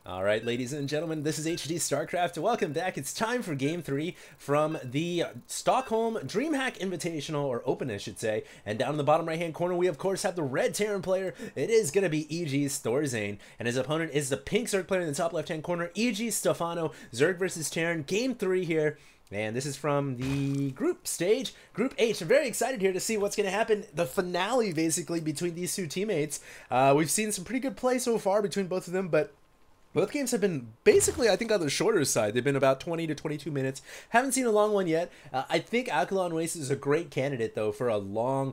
All right, ladies and gentlemen, this is HD Starcraft. Welcome back. It's time for Game 3 from the Stockholm DreamHack Invitational, or Open, I should say. And down in the bottom right-hand corner, we, of course, have the red Terran player. It is going to be EG.Thorzain. And his opponent is the pink Zerg player in the top left-hand corner, EG.Stephano. Zerg versus Terran. Game 3 here. And this is from the group stage, Group H. I'm very excited here to see what's going to happen. The finale, basically, between these two teammates. We've seen some pretty good play so far between both of them, but both games have been basically, I think, on the shorter side. They've been about 20 to 22 minutes. Haven't seen a long one yet. I think Alkaline Waste is a great candidate, though, for a long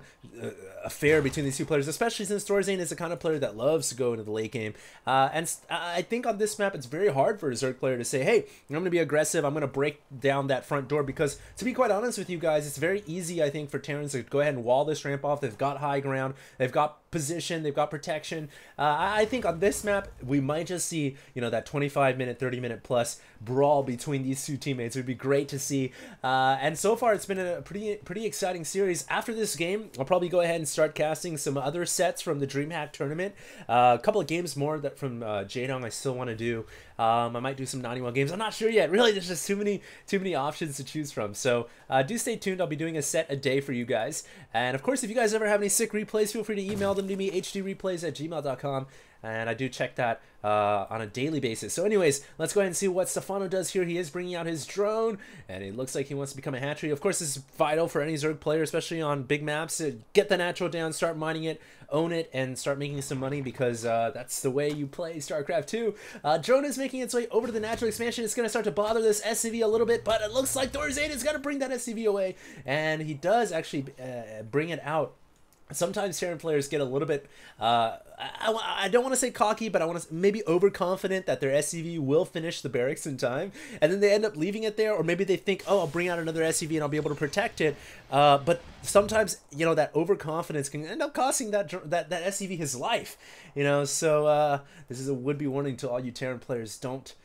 affair between these two players, especially since Thorzain is the kind of player that loves to go into the late game. And I think on this map, it's very hard for a Zerg player to say, hey, I'm going to be aggressive. I'm going to break down that front door, because to be quite honest with you guys, it's very easy, I think, for Terrans to go ahead and wall this ramp off. They've got high ground. They've got position, they've got protection. I think on this map we might just see, you know, that 25-minute, 30-minute plus brawl between these two teammates. It would be great to see, and so far it's been a pretty exciting series. After this game, I'll probably go ahead and start casting some other sets from the DreamHack tournament. A couple of games more that from Jaedong I still want to do. I might do some 91 games. I'm not sure yet. Really, there's just too many options to choose from. So do stay tuned. I'll be doing a set a day for you guys. And of course, if you guys ever have any sick replays, feel free to email them to me, HDreplays@gmail.com. And I do check that on a daily basis. So anyways, let's go ahead and see what Stephano does here. He is bringing out his drone, and it looks like he wants to become a hatchery. Of course, this is vital for any Zerg player, especially on big maps, to get the natural down, start mining it, own it, and start making some money, because that's the way you play StarCraft 2. Drone is making its way over to the natural expansion. It's going to start to bother this SCV a little bit, but it looks like Thorzain is going to bring that SCV away, and he does actually bring it out. Sometimes Terran players get a little bit, I don't want to say cocky, but I want to maybe overconfident that their SCV will finish the barracks in time, and then they end up leaving it there, or maybe they think, oh, I'll bring out another SCV and I'll be able to protect it. But sometimes, you know, that overconfidence can end up costing that SCV his life, you know. So this is a would-be warning to all you Terran players. Don't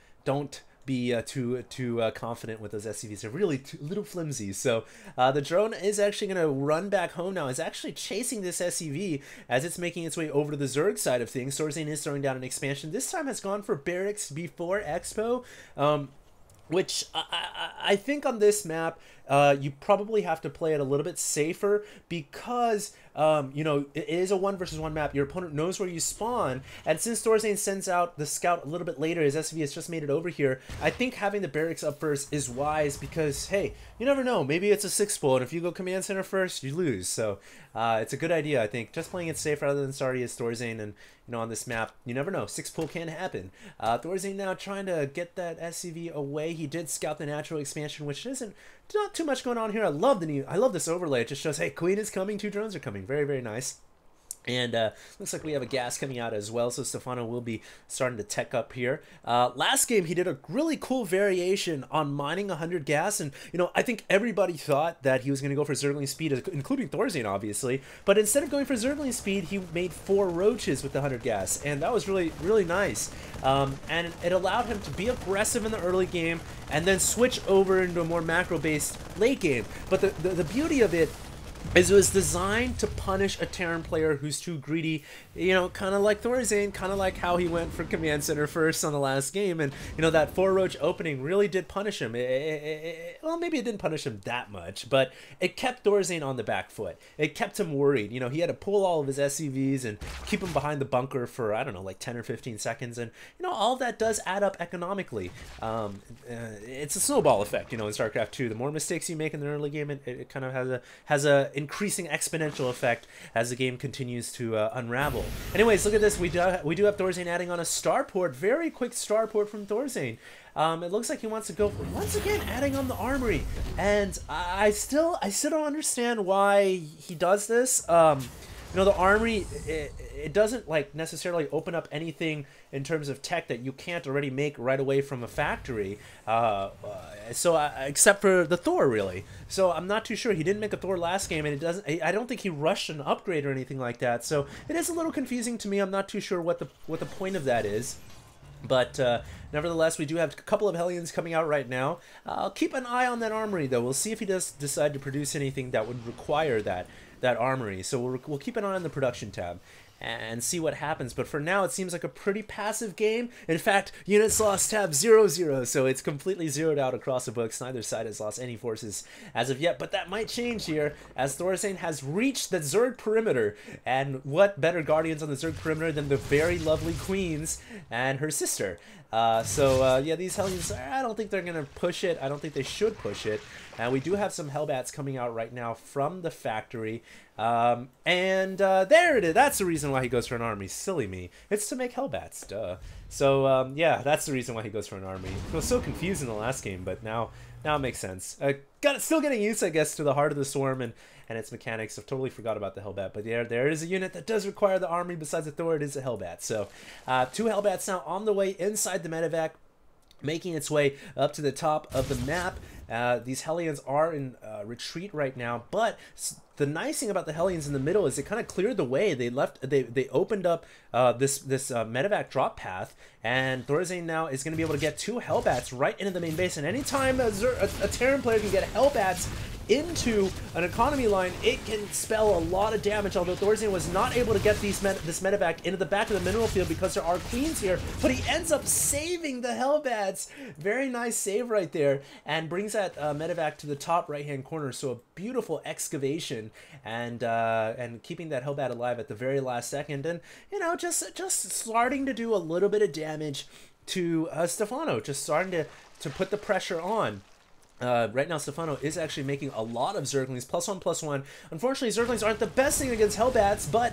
be too confident with those SCVs. They're really a little flimsy. So the drone is actually going to run back home now. It's actually chasing this SCV as it's making its way over to the Zerg side of things. Thorzain is throwing down an expansion. This time has gone for barracks before Expo. Which I think on this map, you probably have to play it a little bit safer, because, you know, it is a 1 versus 1 map. Your opponent knows where you spawn, and since Thorzain sends out the scout a little bit later, his SCV has just made it over here, I think having the barracks up first is wise, because, hey, you never know. Maybe it's a 6-pull, and if you go command center first, you lose. So it's a good idea, I think. Just playing it safe rather than sorry as Thorzain, and, you know, on this map, you never know. 6-pull can happen. Thorzain now trying to get that SCV away. He did scout the natural expansion, which isn't not too much going on here. I love this overlay. It just shows, hey, Queen is coming, 2 drones are coming. Very, very nice. And looks like we have a gas coming out as well, so Stephano will be starting to tech up here. Last game, he did a really cool variation on mining 100 gas, and, you know, I think everybody thought that he was going to go for Zergling speed, including Thorzain, obviously, but instead of going for Zergling speed, he made 4 roaches with the 100 gas, and that was really, really nice. And it allowed him to be aggressive in the early game, and then switch over into a more macro-based late game. But the beauty of it is it was designed to punish a Terran player who's too greedy, you know, kind of like Thorzain, kind of like how he went for command center first on the last game, and, you know, that 4-roach opening really did punish him. Well, maybe it didn't punish him that much, but it kept Thorzain on the back foot. It kept him worried. You know, he had to pull all of his SCVs and keep him behind the bunker for, I don't know, like 10 or 15 seconds, and, you know, all of that does add up economically. It's a snowball effect, you know, in StarCraft 2. The more mistakes you make in the early game, it kind of has a increasing exponential effect as the game continues to unravel. Anyways, look at this. We do have Thorzain adding on a starport. Very quick starport from Thorzain. It looks like he wants to go for, once again, adding on the armory, and I still don't understand why he does this. You know, the armory, it doesn't, like, necessarily open up anything in terms of tech that you can't already make right away from a factory, except for the Thor, really. So I'm not too sure. He didn't make a Thor last game, and it doesn't. I don't think he rushed an upgrade or anything like that. So it is a little confusing to me. I'm not too sure what the point of that is. But nevertheless, we do have a couple of Hellions coming out right now. I'll keep an eye on that armory, though. We'll see if he does decide to produce anything that would require that armory. So we'll keep an eye on the production tab. and see what happens. But for now, it seems like a pretty passive game. In fact, units lost tab 0-0, so it's completely zeroed out across the books. Neither side has lost any forces as of yet, but that might change here as Thorzain has reached the Zerg perimeter. And what better guardians on the Zerg perimeter than the very lovely Queens and her sister. Yeah, these Hellions, I don't think they're going to push it. I don't think they should push it. And we do have some Hellbats coming out right now from the factory. There it is. That's the reason why he goes for an army. Silly me. It's to make Hellbats, duh. So, yeah, that's the reason why he goes for an army. It was so confused in the last game, but now it makes sense. Still getting used, I guess, to the Heart of the Swarm and its mechanics. I've totally forgot about the Hellbat, but there is a unit that does require the army besides the Thor. It is a Hellbat. So, 2 Hellbats now on the way inside the medevac, making its way up to the top of the map. These Hellions are in retreat right now, but the nice thing about the Hellions in the middle is they kind of cleared the way. They opened up this medevac drop path, and Thorzain now is going to be able to get 2 Hellbats right into the main base. And anytime a Terran player can get Hellbats into an economy line, it can spell a lot of damage, although Thorzain was not able to get this medevac into the back of the mineral field because there are Queens here, but he ends up saving the Hellbats. Very nice save right there, and brings that medevac to the top right-hand corner, so a beautiful excavation, and keeping that Hellbat alive at the very last second, and, you know, just starting to do a little bit of damage to Stephano, just starting to put the pressure on. Right now, Stephano is actually making a lot of Zerglings, +1/+1. Unfortunately, Zerglings aren't the best thing against Hellbats, but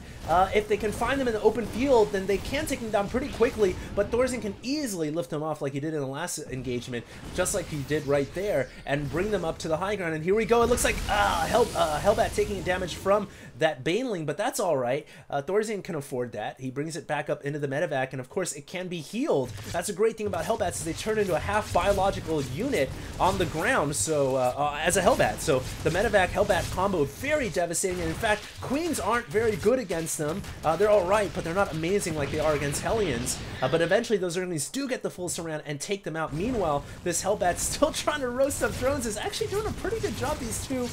if they can find them in the open field, then they can take them down pretty quickly. But Thorzain can easily lift them off like he did in the last engagement, just like he did right there, and bring them up to the high ground. And here we go. It looks like Hellbat taking damage from that Baneling, but that's all right. Thorzain can afford that. He brings it back up into the medevac, and of course, it can be healed. That's a great thing about Hellbats is they turn into a half biological unit on the ground. So as a Hellbat, so the medevac Hellbat combo very devastating, and in fact Queens aren't very good against them. They're all right, but they're not amazing like they are against Hellions. But eventually those Zerglings do get the full surround and take them out. Meanwhile, this Hellbat still trying to roast up drones is actually doing a pretty good job. These two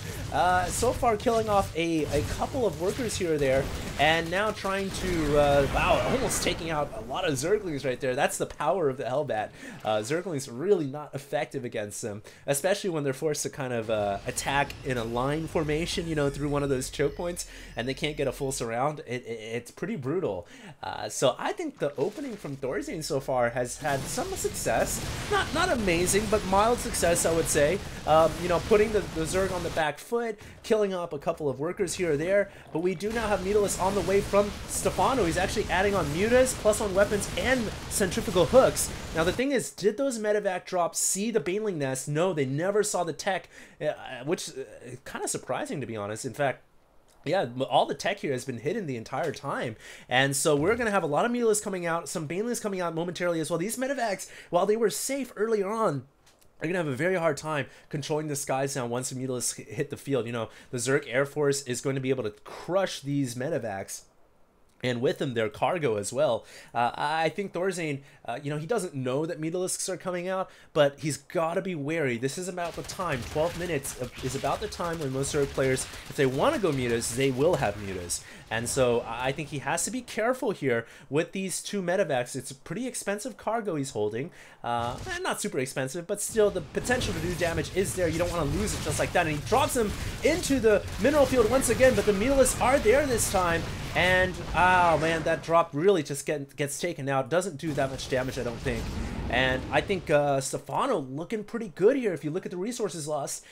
so far killing off a couple of workers here or there, and now trying to wow, almost taking out a lot of Zerglings right there. That's the power of the Hellbat. Zerglings really not effective against them, especially when they're forced to kind of attack in a line formation, you know, through one of those choke points, and they can't get a full surround. It's pretty brutal. So I think the opening from Thorzain so far has had some success. Not amazing, but mild success, I would say. You know, putting the Zerg on the back foot, killing up a couple of workers here or there, but we do now have Mutalisk on the way from Stephano. He's actually adding on Mutas, +1 weapons, and centrifugal hooks. Now the thing is, did those medevac drops see the Baneling nest? No, they never saw the tech, which is kind of surprising, to be honest. In fact, yeah, all the tech here has been hidden the entire time. And so we're going to have a lot of Mutalisks coming out, some Banelings coming out momentarily as well. These medevacs, while they were safe earlier on, are going to have a very hard time controlling the skies now once the Mutalisks hit the field. You know, the Zerg Air Force is going to be able to crush these medevacs, and with them their cargo as well. I think Thorzain, you know, he doesn't know that Mutalisks are coming out, but he's got to be wary. This is about the time. 12 minutes is about the time when most Zerg players, if they want to go Mutas, they will have Mutas. And so I think he has to be careful here with these 2 medevacs. It's a pretty expensive cargo he's holding. Not super expensive, but still the potential to do damage is there. You don't want to lose it just like that. And he drops him into the mineral field once again, but the Mutalisks are there this time. And, oh man, that drop really just gets taken out. Doesn't do that much damage, I don't think. And I think Stephano looking pretty good here. If you look at the resources lost,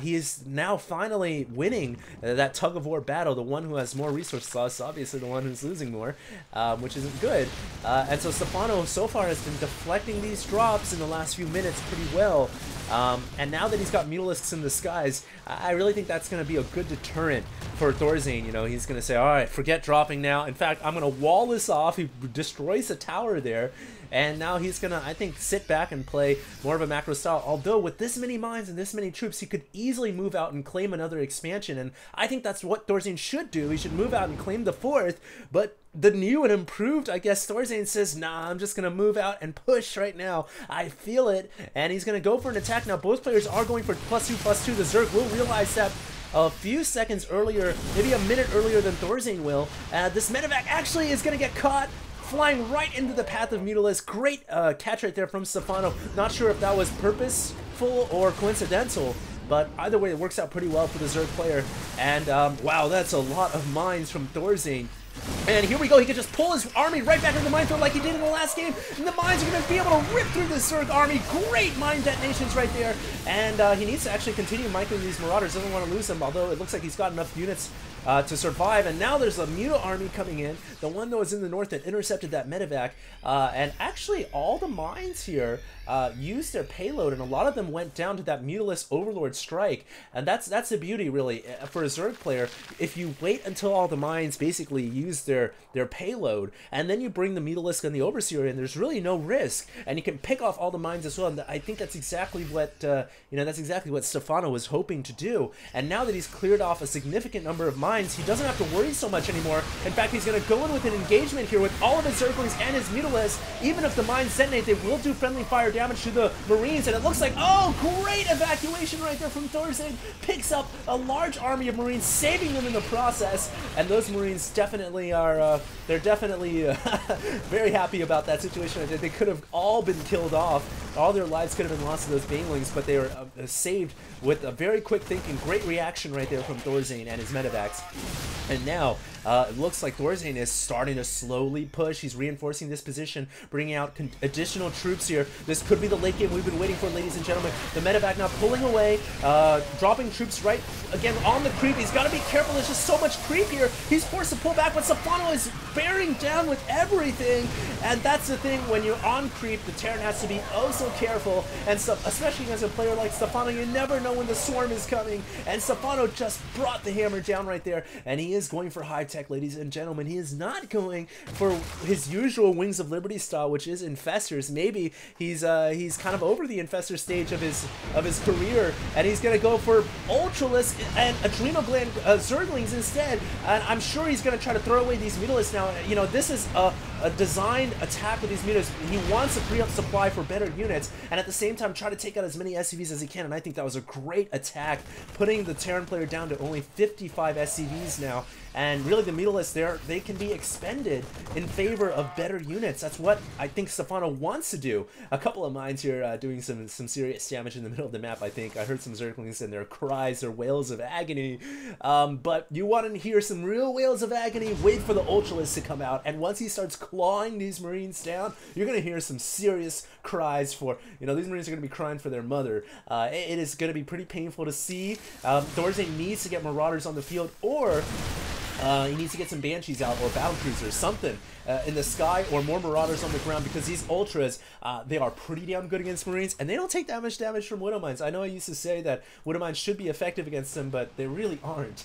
he is now finally winning that tug-of-war battle. The one who has more resources lost, obviously the one who's losing more, which isn't good. And so Stephano so far has been deflecting these drops in the last few minutes pretty well. And now that he's got Mutalisks in the skies, I really think that's going to be a good deterrent for Thorzain. You know, he's going to say, all right, forget dropping now. In fact, I'm going to wall this off. He destroys the tower there. And now he's going to, I think, sit back and play more of a macro style. Although with this many mines and this many troops, he could easily move out and claim another expansion. And I think that's what Thorzain should do. He should move out and claim the 4th. But the new and improved, I guess, Thorzain says, nah, I'm just going to move out and push right now. I feel it. And he's going to go for an attack. Now, both players are going for +2/+2. The Zerg will realize that a few seconds earlier, maybe a minute earlier than Thorzain will. This medevac actually is going to get caught, flying right into the path of Mutalisk. Great catch right there from Stephano. Not sure if that was purposeful or coincidental, but either way, it works out pretty well for the Zerg player. And wow, that's a lot of mines from Thorzain. And here we go, he can just pull his army right back into the minefield like he did in the last game, and the mines are going to be able to rip through the Zerg army. Great mine detonations right there, and he needs to actually continue micing these Marauders, doesn't want to lose them, although it looks like he's got enough units to survive. And now there's a Muta army coming in, the one that was in the north that intercepted that medevac, and actually all the mines here used their payload, and a lot of them went down to that Mutalisk Overlord strike, and that's the beauty really for a Zerg player. If you wait until all the mines basically use their payload, and then you bring the Mutalisk and the Overseer in, there's really no risk, and you can pick off all the mines as well. And I think that's exactly what that's exactly what Stephano was hoping to do. And now that he's cleared off a significant number of mines, he doesn't have to worry so much anymore. In fact, he's going to go in with an engagement here with all of his Zerglings and his Mutalisk. Even if the mines detonate, they will do friendly fire damage to the Marines, and it looks like, oh, great evacuation right there from Thorzain. Picks up a large army of Marines, saving them in the process, and those Marines definitely are, they're definitely very happy about that situation. They could have all been killed off. All their lives could have been lost to those banelings, but they were saved with a very quick thinking. Great reaction right there from Thorzain and his medevacs. And now, it looks like Thorzain is starting to slowly push. He's reinforcing this position, bringing out additional troops here. This could be the late game we've been waiting for, ladies and gentlemen. The medevac now pulling away, dropping troops right, again, on the creep. He's got to be careful. There's just so much creep here. He's forced to pull back, but Stephano is bearing down with everything. And that's the thing, when you're on creep, the Terran has to be oh so careful. And especially as a player like Stephano, you never know when the swarm is coming. And Stephano just brought the hammer down right there. And he is going for high tech, ladies and gentlemen. He is not going for his usual Wings of Liberty style, which is Infestors. Maybe he's kind of over the Infestor stage of his career, and he's gonna go for Ultralisk and Adrenal Gland Zerglings instead. And I'm sure he's gonna try to throw away these Mutalisks now. You know, this is a designed attack with these Mutas. He wants to free up supply for better units, and at the same time try to take out as many SCVs as he can. And I think that was a great attack, putting the Terran player down to only 55 SCVs now. And really, the Mutalisks, they can be expended in favor of better units. That's what I think Stephano wants to do. A couple of mines here doing some serious damage in the middle of the map, I think. I heard some Zerglings and their cries, their wails of agony. But you want to hear some real wails of agony, wait for the Ultralisk to come out. And once he starts clawing these Marines down, you're going to hear some serious cries for, you know, these Marines are going to be crying for their mother. It is going to be pretty painful to see. Thorzain needs to get Marauders on the field, or he needs to get some Banshees out, or Battle Cruisers, something in the sky, or more Marauders on the ground, because these Ultras, they are pretty damn good against Marines, and they don't take that much damage from Widow Mines. I know I used to say that Widow Mines should be effective against them, but they really aren't.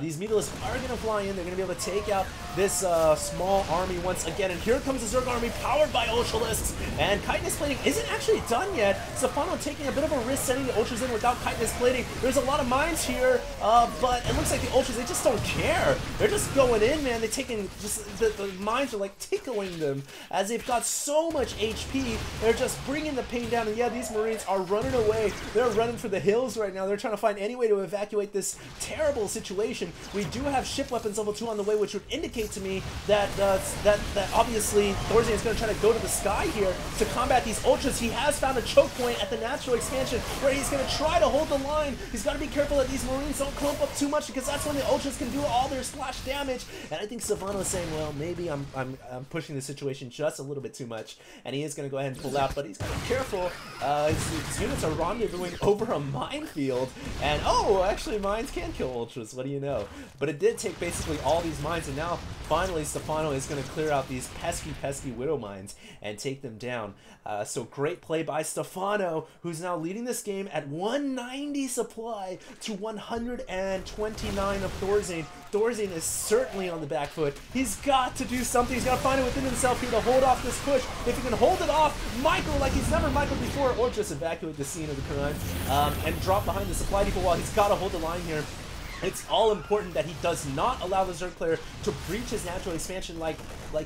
These Mutalisks are going to fly in. They're going to be able to take out this small army once again, and here comes the Zerg army powered by Ultralisks, and Chitinous Plating isn't actually done yet. Stephano taking a bit of a risk sending the Ultras in without Chitinous Plating. There's a lot of mines here, but it looks like the Ultras, they just don't care. They're just going in, man. They're taking, just the mines are like tickling them as they've got so much HP. They're just bringing the pain down, and yeah, these Marines are running away. They're running for the hills right now. They're trying to find any way to evacuate this terrible situation. We do have ship weapons level 2 on the way, which would indicate to me that that obviously Thorzain is going to try to go to the sky here to combat these Ultras. He has found a choke point at the natural expansion where he's going to try to hold the line. He's got to be careful that these Marines don't clump up too much, because that's when the Ultras can do all their splash damage. And I think Stephano is saying, well, maybe I'm pushing the situation just a little bit too much, and he is going to go ahead and pull out, but he's got to be careful. His units are rendezvousing over a minefield, and oh, actually mines can kill Ultras, what do you know? But it did take basically all these mines, and now finally Stephano is going to clear out these pesky Widow Mines and take them down. So great play by Stephano, who's now leading this game at 190 supply to 129 of Thorzain. Thorzain is certainly on the back foot. He's got to do something. He's got to find it within himself here to hold off this push. If he can hold it off, micro like he's never microed before, or just evacuate the scene of the crime and drop behind the supply depot while he's got to hold the line here. It's all important that he does not allow the Zerg player to breach his natural expansion like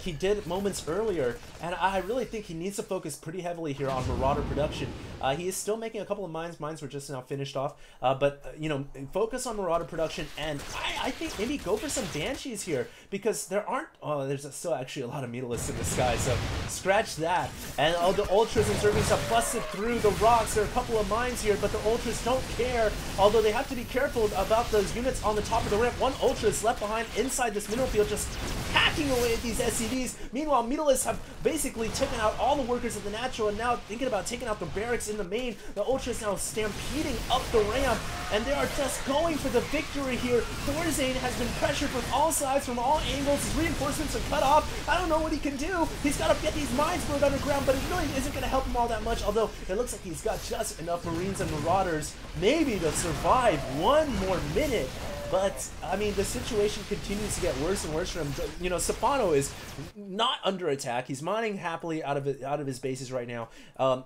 he did moments earlier, and I really think he needs to focus pretty heavily here on Marauder production. He is still making a couple of mines. Mines were just now finished off, but you know, focus on Marauder production, and I think maybe go for some Banshees here, because there aren't, there's still actually a lot of Mutalisks in the sky, so scratch that. And the Ultras and Zerglings have busted through the rocks. There are a couple of mines here, but the Ultras don't care, although they have to be careful about those units on the top of the ramp. One Ultra is left behind inside this mineral field, just hacking away at these SCVs. Meanwhile, Mutalisks have basically taken out all the workers of the natural, and now thinking about taking out the barracks in the main. The Ultras now stampeding up the ramp, and they are just going for the victory here. Thorzain has been pressured from all sides, from all angles. His reinforcements are cut off. I don't know what he can do. He's got to get these mines burned underground, but it really isn't going to help him all that much, although it looks like he's got just enough Marines and Marauders maybe to survive one more minute. But, I mean, the situation continues to get worse and worse for him. You know, Stephano is not under attack. He's mining happily out of his bases right now.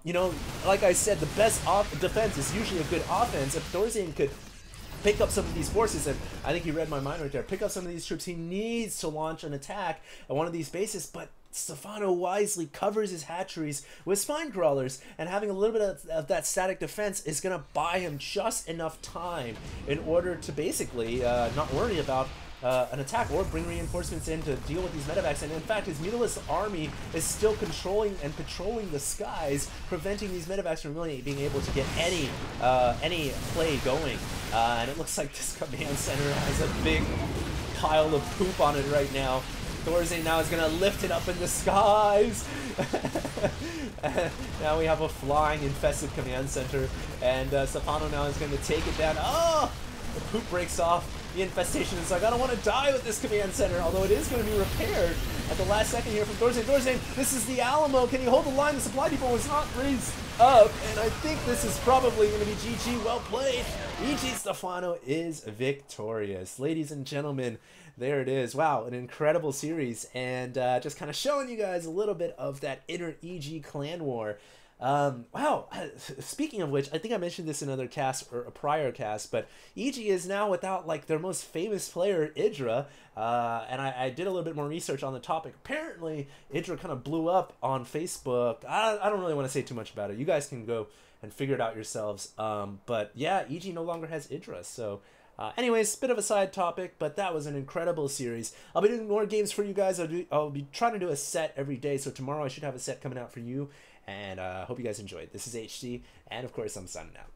You know, like I said, the best defense is usually a good offense. If Thorzain could pick up some of these forces, and I think he read my mind right there, pick up some of these troops, he needs to launch an attack at one of these bases, but Stephano wisely covers his hatcheries with spine crawlers, and having a little bit of that static defense is going to buy him just enough time in order to basically not worry about an attack or bring reinforcements in to deal with these medevacs. And in fact, his Mutalisk army is still controlling and patrolling the skies, preventing these medevacs from really being able to get any play going. And it looks like this command center has a big pile of poop on it right now. Thorzain now is going to lift it up in the skies. Now we have a flying infested command center, and Stephano now is going to take it down. Oh! The poop breaks off. The infestation is like, I don't want to die with this command center, although it is going to be repaired at the last second here from Thorzain. Thorzain, this is the Alamo. Can you hold the line? The supply depot was not raised up, and I think this is probably going to be GG. Well played. EG.Stephano is victorious. Ladies and gentlemen, there it is. Wow, an incredible series, and just kind of showing you guys a little bit of that inner EG clan war. Wow, speaking of which, I think I mentioned this in another cast, or a prior cast, but EG is now without like their most famous player, Idra, and I did a little bit more research on the topic. Apparently, Idra kind of blew up on Facebook. I don't really want to say too much about it. You guys can go and figure it out yourselves. But yeah, EG no longer has Idra, so anyways, bit of a side topic, but that was an incredible series. I'll be doing more games for you guys. I'll be trying to do a set every day, so tomorrow I should have a set coming out for you, and hope you guys enjoyed. This is HD, and of course I'm signing out.